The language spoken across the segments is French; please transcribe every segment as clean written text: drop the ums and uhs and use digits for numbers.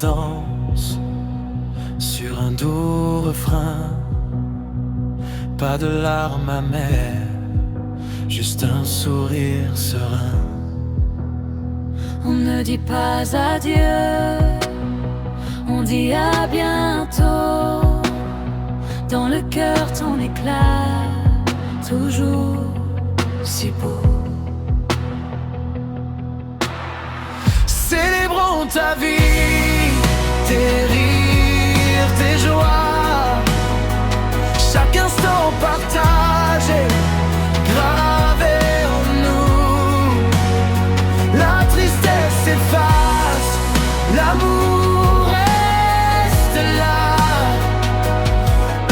danse sur un doux refrain. Pas de larmes amères, juste un sourire serein. On ne dit pas adieu, on dit à bientôt. Dans le cœur ton éclat, toujours si beau. Célébrons ta vie, tes rires, tes joies. Chaque instant partagé, gravé en nous. La tristesse s'efface, l'amour reste là.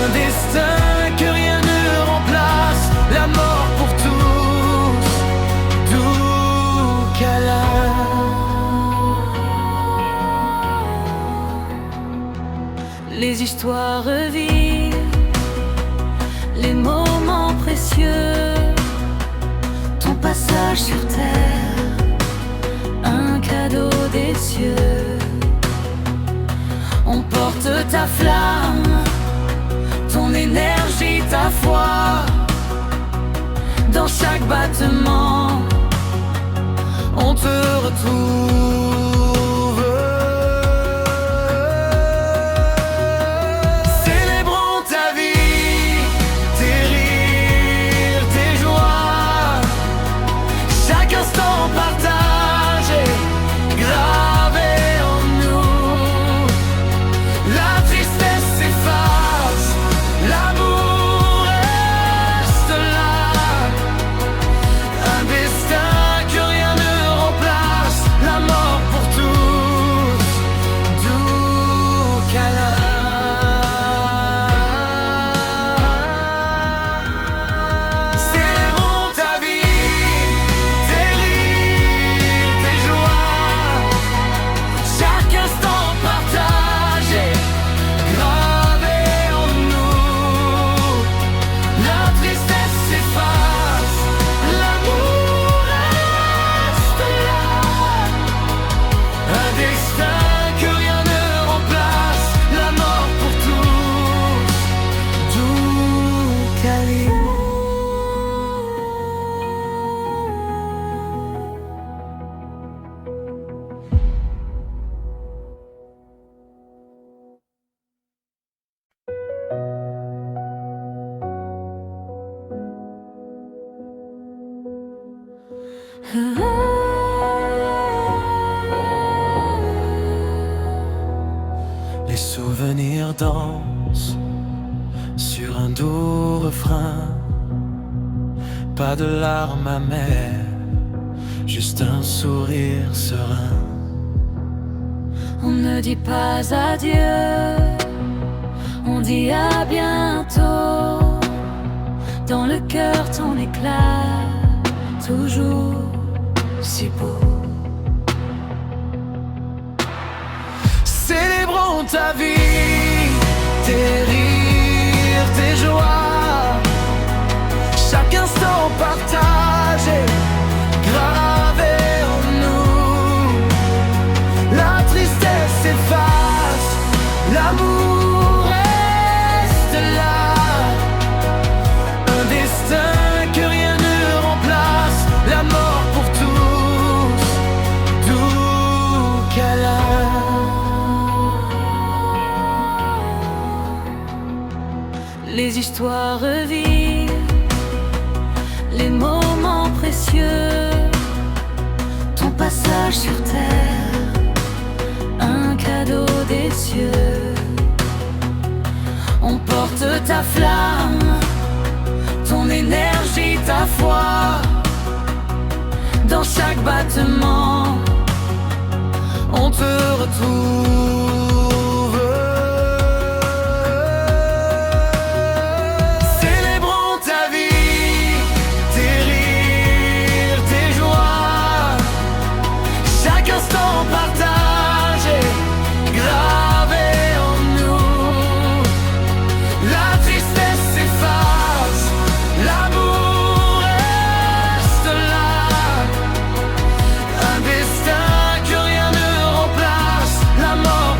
Un destin que rien ne remplace, la mort pour tous, doux câlin. Les histoires revivent, les moments précieux, ton passage sur terre, un cadeau des cieux. On porte ta flamme, ton énergie, ta foi. Dans chaque battement, on te retrouve. Célébrons ta vie, tes rires, tes joies. Chaque instant partagé, gravé en nous. La tristesse s'efface, l'amour reste là. Un destin que rien ne remplace, la mort pour tous, doux câlin. Célébrons ta vie, tes rires, tes joies. Chaque instant partagé, gravé en nous. La tristesse s'efface, l'amour reste là. Un destin que rien ne remplace, la mort pour tous, doux câlin. Les souvenirs dansent sur un doux refrain. Pas de larmes amères, juste un sourire serein. On ne dit pas adieu, on dit à bientôt. Dans le cœur ton éclat, toujours si beau. Célébrons ta vie, tes rires, tes joies. Chaque instant partagé, gravé en nous. La tristesse s'efface, l'amour reste là. Un destin que rien ne remplace, la mort pour tous, doux câlin. Les histoires revivent, les moments précieux, ton passage sur terre, un cadeau des cieux. On porte ta flamme, ton énergie, ta foi. Dans chaque battement, on te retrouve. Célébrons ta vie, tes rires, tes joies. Chaque instant partagé, gravé en nous. La tristesse s'efface, l'amour reste là. Un destin que rien ne remplace, la mort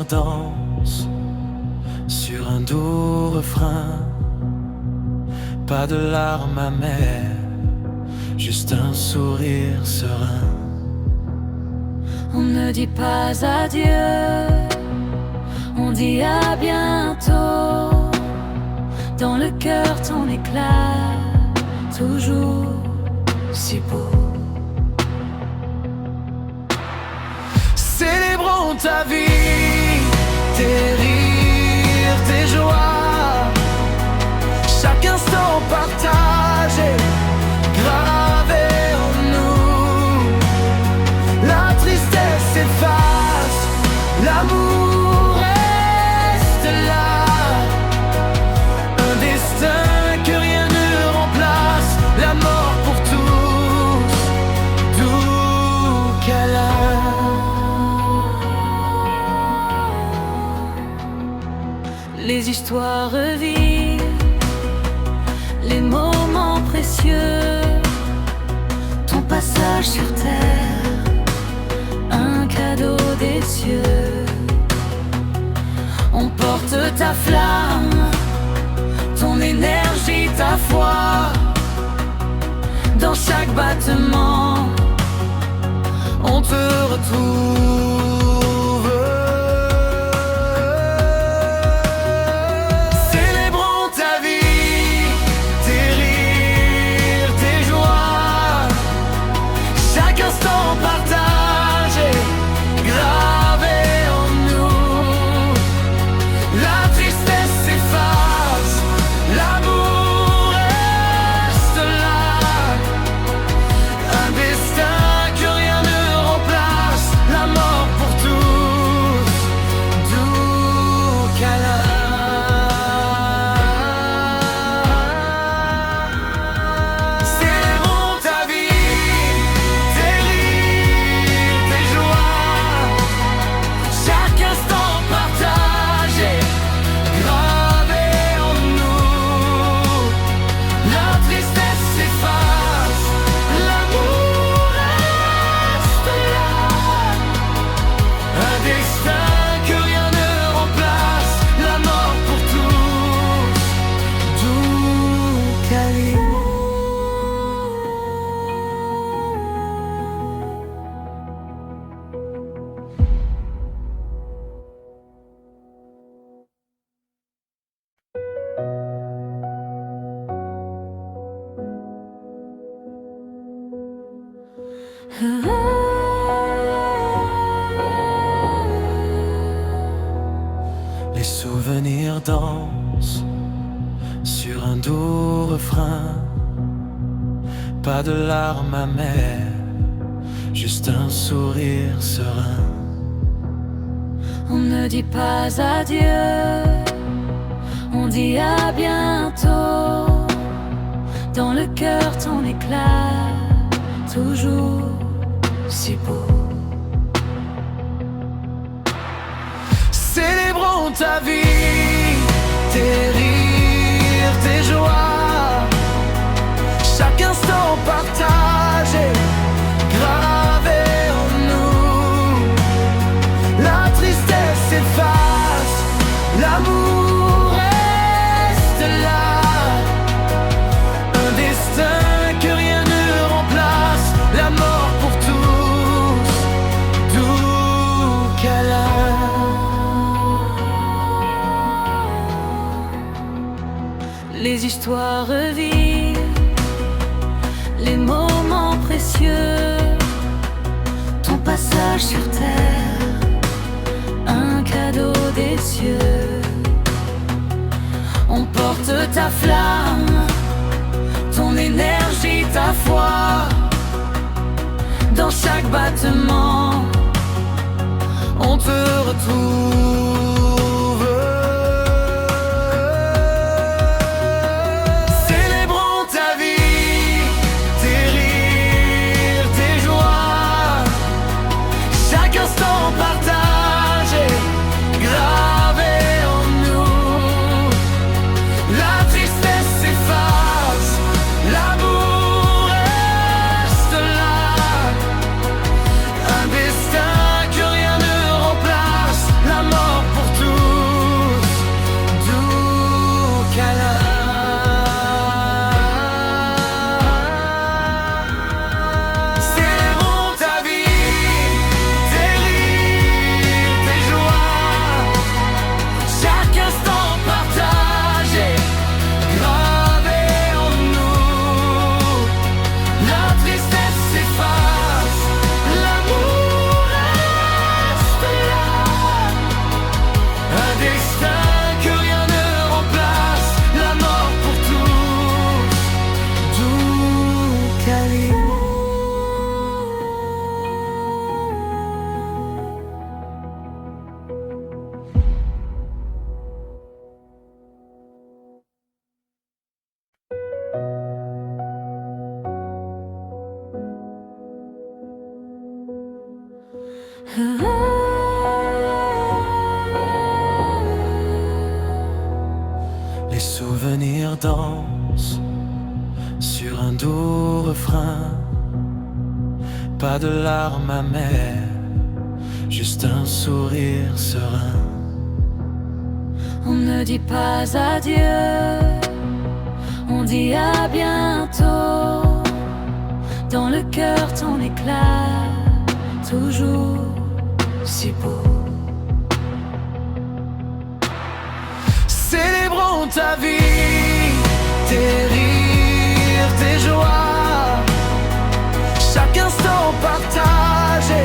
danse sur un doux refrain. Pas de larmes amères, juste un sourire serein. On ne dit pas adieu, on dit à bientôt. Dans le cœur ton éclat, toujours si beau. Célébrons ta vie, tes rires, tes joies. Chaque instant partagé, gravé en nous. La tristesse s'efface, l'amour reste là. Un destin que rien ne remplace, la mort pour tous, tout câlin. Les histoires revivent, les moments précieux, ton passage sur terre, un cadeau des cieux. On porte ta flamme, ton énergie, ta foi. Dans chaque battement, on te retrouve. Les souvenirs dansent sur un doux refrain. Pas de larmes amères, juste un sourire serein. On ne dit pas adieu, on dit à bientôt. Dans le cœur ton éclat, toujours si beau. Célébrons ta vie, tes rires, tes joies. Chaque instant partagé, gravé en nous. La tristesse s'efface, l'amour reste là. Un destin que rien ne remplace, la mort pour tous, tout câlin. Les histoires revivent, les moments précieux, ton passage sur terre, un cadeau des cieux. On porte ta flamme, ton énergie, ta foi. Dans chaque battement, on te retrouve. Un destin que rien ne remplace, la mort. Les souvenirs dansent sur un doux refrain. Pas de larmes amères, juste un sourire serein. On ne dit pas adieu, on dit à bientôt. Dans le cœur ton éclat, toujours si beau. Célébrons ta vie, tes rires, tes joies. Chaque instant partagé,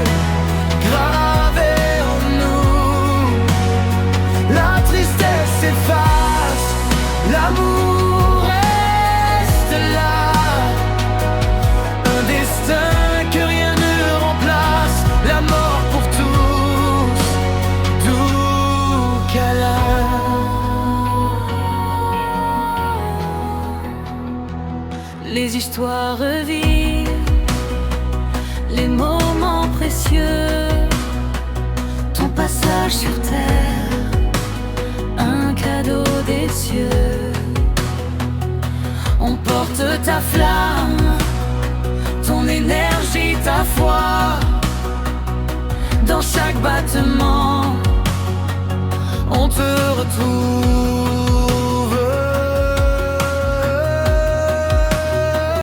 gravé en nous. La tristesse s'efface, l'amour reste là. Un destin que rien ne remplace, la mort pour tous, doux câlin. Les histoires revivent, les moments précieux, ton passage sur terre, un cadeau des cieux. On porte ta flamme, ton énergie, ta foi. Dans chaque battement, on te retrouve.